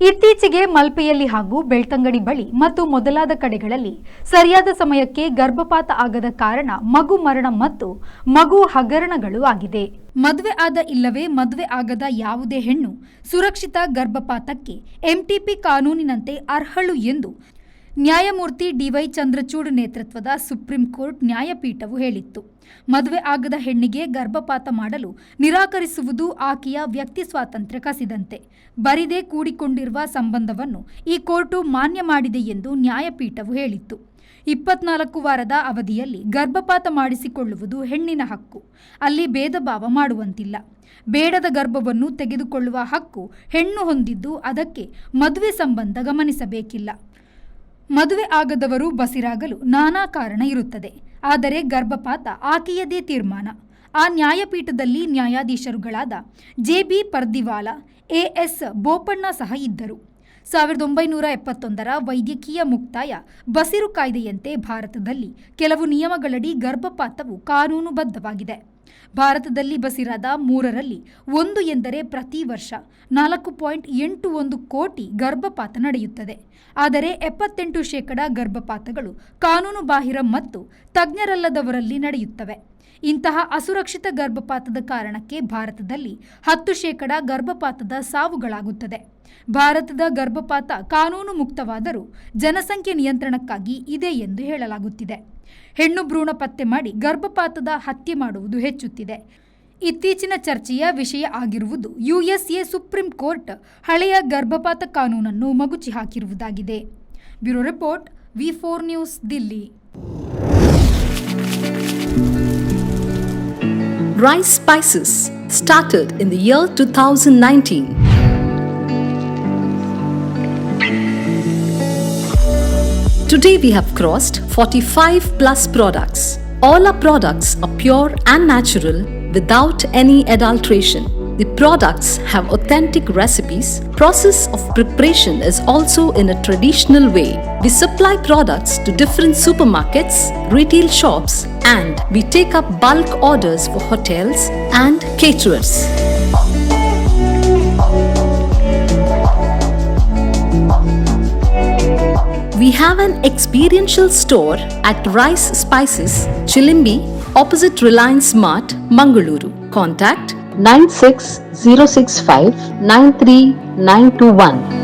ಇತ್ತೀಚೆಗೆ ಮಲ್ಪೆಯಲ್ಲಿ ಹಾಗೂ ಬೆಳ್ತಂಗಡಿ ಬಳಿ ಮತ್ತು ಮೊದಲಾದ ಕಡೆಗಳಲ್ಲಿ ಸರಿಯಾದ ಸಮಯಕ್ಕೆ ಗರ್ಭಪಾತ ಆಗದ ಕಾರಣ ಮಗು ಮರಣ ಮತ್ತು ಮಗು ಹಗರಣಗಳು ಆಗಿದೆ. ಮದುವೆ ಆದ ಇಲ್ಲವೇ ಮದುವೆ ಆಗದ ಯಾವುದೇ ಹೆಣ್ಣು ಸುರಕ್ಷಿತ ಗರ್ಭಪಾತಕ್ಕೆ ಎಂಟಿಪಿ ಕಾನೂನಿನಂತೆ ಅರ್ಹಳು ಎಂದು ನ್ಯಾಯಮೂರ್ತಿ ಡಿವೈ ಚಂದ್ರಚೂಡ್ ನೇತೃತ್ವದ ಸುಪ್ರೀಂ ಕೋರ್ಟ್ ನ್ಯಾಯಪೀಠವು ಹೇಳಿತ್ತು. ಮದುವೆ ಆಗದ ಹೆಣ್ಣಿಗೆ ಗರ್ಭಪಾತ ಮಾಡಲು ನಿರಾಕರಿಸುವುದು ಆಕೆಯ ವ್ಯಕ್ತಿ ಸ್ವಾತಂತ್ರ್ಯ ಕಸಿದಂತೆ. ಬರಿದೇ ಕೂಡಿಕೊಂಡಿರುವ ಸಂಬಂಧವನ್ನು ಈ ಕೋರ್ಟು ಮಾನ್ಯ ಮಾಡಿದೆ ಎಂದು ನ್ಯಾಯಪೀಠವು ಹೇಳಿತ್ತು. 24 ವಾರದ ಅವಧಿಯಲ್ಲಿ ಗರ್ಭಪಾತ ಮಾಡಿಸಿಕೊಳ್ಳುವುದು ಹೆಣ್ಣಿನ ಹಕ್ಕು. ಅಲ್ಲಿ ಭೇದ ಭಾವ ಮಾಡುವಂತಿಲ್ಲ. ಬೇಡದ ಗರ್ಭವನ್ನು ತೆಗೆದುಕೊಳ್ಳುವ ಹಕ್ಕು ಹೆಣ್ಣು ಹೊಂದಿದ್ದು ಅದಕ್ಕೆ ಮದುವೆ ಸಂಬಂಧ ಗಮನಿಸಬೇಕಿಲ್ಲ. ಮದುವೆ ಆಗದವರು ಬಸಿರಾಗಲು ನಾನಾ ಕಾರಣ ಇರುತ್ತದೆ. ಆದರೆ ಗರ್ಭಪಾತ ಆಕೆಯದೇ ತೀರ್ಮಾನ. ಆ ನ್ಯಾಯಪೀಠದಲ್ಲಿ ನ್ಯಾಯಾಧೀಶರುಗಳಾದ ಜೆ.ಬಿ. ಪರ್ದಿವಾಲಾ, ಎ.ಎಸ್. ಬೋಪಣ್ಣ ಸಹ ಇದ್ದರು. 1971ರ ವೈದ್ಯಕೀಯ ಮುಕ್ತಾಯ ಬಸಿರು ಕಾಯ್ದೆಯಂತೆ ಭಾರತದಲ್ಲಿ ಕೆಲವು ನಿಯಮಗಳಡಿ ಗರ್ಭಪಾತವು ಕಾನೂನುಬದ್ಧವಾಗಿದೆ. ಭಾರತದಲ್ಲಿ ಬಸಿರಾದ 3ರಲ್ಲಿ 1 ಎಂದರೆ ಪ್ರತಿ ವರ್ಷ 4.81 ಕೋಟಿ ಗರ್ಭಪಾತ ನಡೆಯುತ್ತದೆ. ಆದರೆ 78% ಗರ್ಭಪಾತಗಳು ಕಾನೂನು ಬಾಹಿರ ಮತ್ತು ತಜ್ಞರಲ್ಲದವರಲ್ಲಿ ನಡೆಯುತ್ತವೆ. ಇಂತಹ ಅಸುರಕ್ಷಿತ ಗರ್ಭಪಾತದ ಕಾರಣಕ್ಕೆ ಭಾರತದಲ್ಲಿ 10% ಗರ್ಭಪಾತದ ಸಾವುಗಳಾಗುತ್ತದೆ. ಭಾರತದ ಗರ್ಭಪಾತ ಕಾನೂನು ಮುಕ್ತವಾದರೂ ಜನಸಂಖ್ಯೆ ನಿಯಂತ್ರಣಕ್ಕಾಗಿ ಇದೆ ಎಂದು ಹೇಳಲಾಗುತ್ತಿದೆ. ಹೆಣ್ಣು ಭ್ರೂಣ ಪತ್ತೆ ಮಾಡಿ ಗರ್ಭಪಾತದ ಹತ್ಯೆ ಮಾಡುವುದು ಹೆಚ್ಚುತ್ತಿದೆ. ಇತ್ತೀಚಿನ ಚರ್ಚೆಯ ವಿಷಯ ಆಗಿರುವುದು ಯುಎಸ್ಎ ಸುಪ್ರೀಂ ಕೋರ್ಟ್ ಹಳೆಯ ಗರ್ಭಪಾತ ಕಾನೂನನ್ನು ಮಗುಚಿ ಹಾಕಿರುವುದಾಗಿದೆ. Bureau report, V4 news, Delhi. Rice Spices started in the year 2019. Today we have crossed 45 plus products. All our products are pure and natural without any adulteration. The products have authentic recipes. Process of preparation is also in a traditional way. We supply products to different supermarkets, retail shops, and we take up bulk orders for hotels and caterers. We have an experiential store at Rice Spices, Chilimbi, opposite Reliance Mart, Mangaluru. Contact 96 065 93921.